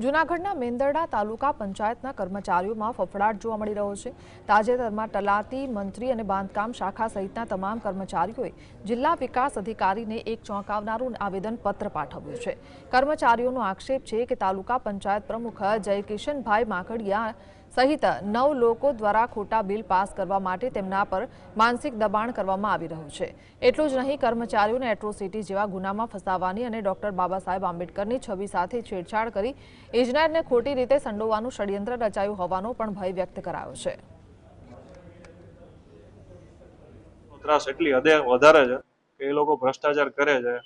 જૂનાગઢના મેંદરડા તાલુકા પંચાયતના કર્મચારીઓમાં ફફડાટ જોવા મળી રહ્યો છે। તાજેતરમાં તલાટી, મંત્રી અને બાંધકામ શાખા સહિતના તમામ કર્મચારીઓએ જિલ્લા વિકાસ અધિકારીને એક ચોંકાવનારું આવેદનપત્ર પાઠવ્યું છે। કર્મચારીઓનો આક્ષેપ છે કે તાલુકા પંચાયત પ્રમુખ જયકિશનભાઈ માકડિયા સહિત 9 લોકો દ્વારા ખોટા બિલ પાસ કરવા માટે તેમના પર માનસિક દબાણ કરવામાં આવી રહ્યું છે। એટલું જ નહીં, કર્મચારીઓને એટ્રોસિટી જેવા ગુનામાં ફસાવવાની અને ડોક્ટર બાબાસાહેબ આંબેડકરની છબી સાથે છેડછાડ કરી ઇજનેરને ખોટી રીતે સંડોવવાનું ષડયંત્ર રચાયું હોવાનો પણ ભય વ્યક્ત કરાયો છે। ત્રાસ એટલી હદે વધારે છે કે એ લોકો ભ્રષ્ટાચાર કરે છે,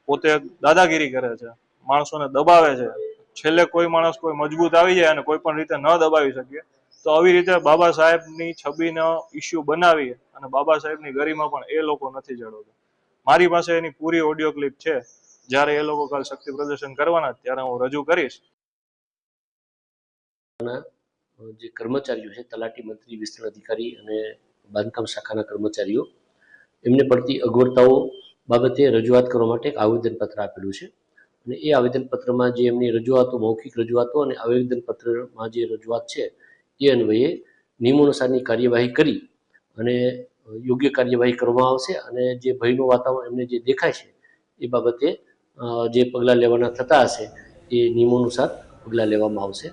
પોતે દાદાગીરી કરે છે, માણસોને દબાવે છે। છેલ્લે કોઈ માણસ કોઈ મજબૂત આવી જાય અને કોઈ પણ રીતે ન દબાવી શકીએ તો આવી રીતે બાબા સાહેબની છબીનો ઇસ્યુ બનાવી અને બાબા સાહેબની ગરિમા પણ એ લોકો નથી જાળવતા। મારી પાસે એની પૂરી ઓડિયો ક્લિપ છે। જ્યારે એ લોકો કાલ શક્તિ પ્રદર્શન કરવાના ત્યારે હું રજૂ કરીશ। જે કર્મચારીઓ છે, તલાટી, મંત્રી, વિસ્તરણ અધિકારી અને બાંધકામ શાખાના કર્મચારીઓ, એમને પડતી અગવડતાઓ બાબતે રજૂઆત કરવા માટે એક આવેદનપત્ર આપેલું છે અને એ આવેદનપત્રમાં જે એમની રજૂઆતો, મૌખિક રજૂઆતો અને આવેદનપત્રમાં જે રજૂઆત છે એ અન્વયે નિયમાનુસારની કાર્યવાહી કરી અને યોગ્ય કાર્યવાહી કરવામાં આવશે અને જે ભયનું વાતાવરણ એમને જે દેખાય છે એ બાબતે જે પગલાં લેવાના થતા હશે એ નિયમાનુસાર પગલાં લેવામાં આવશે।